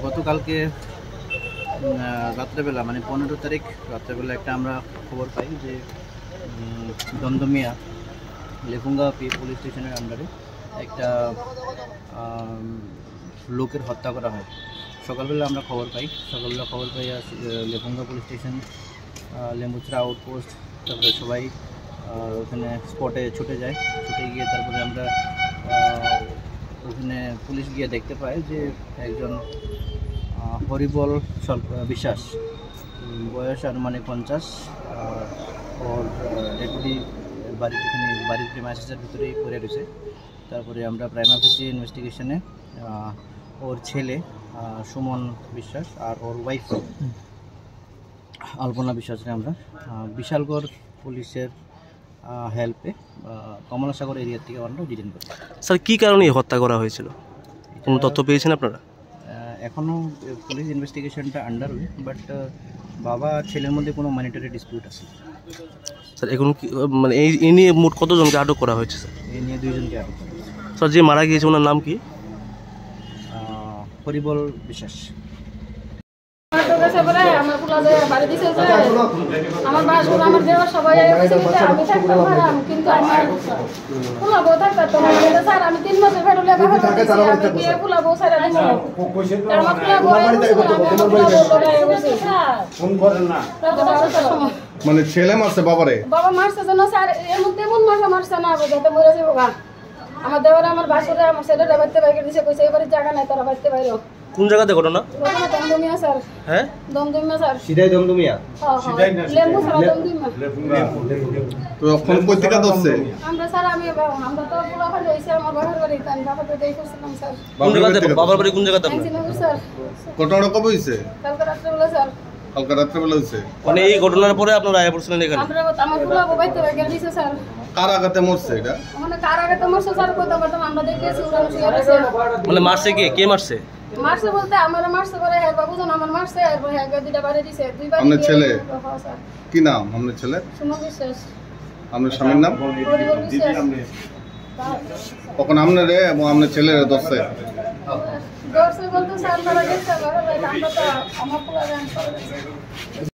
গতকালকে রাত্রেবেলা মানে 15 তারিখ রাত্রেবেলা একটা আমরা খবর পাই যে দমদমিয়া লেফুঙ্গা পুলিশ স্টেশনের আন্ডারে একটা লোকের হত্যা করা হয়। সকালবেলা আমরা খবর পাই, লেফুঙ্গা পুলিশ স্টেশন, লেম্বুচড়া আউটপোস্ট, তারপরে সবাই ওখানে স্পটে ছুটে যায়। ছুটে গিয়ে তারপরে আমরা ওখানে পুলিশ গিয়ে দেখতে পাই যে একজন হরিবল বিশ্বাস, বয়স আনুমানিক 50, ওর ডেপুটি বাড়ির প্রেমাইসেসের ভিতরেই পড়ে রয়েছে। তারপরে আমরা প্রাইমা ফেসি ইনভেস্টিগেশনে ওর ছেলে সুমন বিশ্বাস আর ওর ওয়াইফ আলপনা বিশ্বাসকে আমরা বিশালগড় পুলিশের হেল্পে কমলাসাগর এরিয়া থেকে আমরা ডিটেইন করি। স্যার কী কারণে হত্যা করা হয়েছিল, কোনো তথ্য পেয়েছেন আপনারা? এখনও পুলিশ ইনভেস্টিগেশনটা আন্ডার ওয়ে, বাট বাবা ছেলের মধ্যে কোনো মনিটারি ডিসপিউট আছে। স্যার এখন কি মানে এই নিয়ে মোট কতজনকে আটক করা হয়েছে? স্যার এই নিয়ে 2 জনকে আটক করা হয়েছে। স্যার যে মারা গিয়েছে ওনার নাম কি? হরিবল বিশ্বাস। মানে ছেলে মারছে বাবারে? বাবা মারছে যেন স্যার এমন তেমন মারছে না যাতে মরে যাবো গা। আমার দেওয়ারে আমার বাসুরে আমার ছেলেটা বাড়িতে বাইরে দিছে, কইছে এবারে জায়গা নাই তোরা বাড়িতে বাইরে। কোন জায়গাতে ঘটনা? দমদমিয়া স্যার। হ্যাঁ দমদমিয়া স্যার। সিধাই দমদমিয়া? সিধাই না, লেম্বু স্যার দমদমিয়া। তো এখন কই থেকে দছে? আমরা স্যার আমরা তো পুরো ফাল হইছে আমার বাবার বাড়ি, তাই বাবার বাড়ি দেখছিলাম স্যার। কোন জায়গাতে? বাবার বাড়ি কোন জায়গাতে আপনার? এনসিনগর স্যার। ঘটনা কবে হইছে? কালকে রাতে বেলা স্যার। কালকে রাতে বেলা হইছে? মানে এই ঘটনার পরে আপনারা আয়া পড়ছিলেন এখানে? আমরা আমার পুরো বাইতে বাইরে দিছে স্যার। কার আঘাতে মরছে এটা? মানে কার আঘাতে মরছে স্যার কইতে পারতাম, আমরা দেখেছি উড়ানো শুয়ে আছে। মানে মারছে কে মারছে? মারছে বলতে আমারে মারছে পরে হ্যাঁ বাবু জন আমার মারছে আর হ্যাঁ দুইটা বাড়ি দিছে, দুইবার। আপনার ছেলে কি নাম? আপনার ছেলে সুমন বিশ্বাস। আপনার স্বামীর নাম? হরিবল বিশ্বাস। কখন আপনারে এবং আপনার ছেলের দছে? দর্শক বলতে স্যার আমরা দেখতে পারো আমরা তো আমার পুরো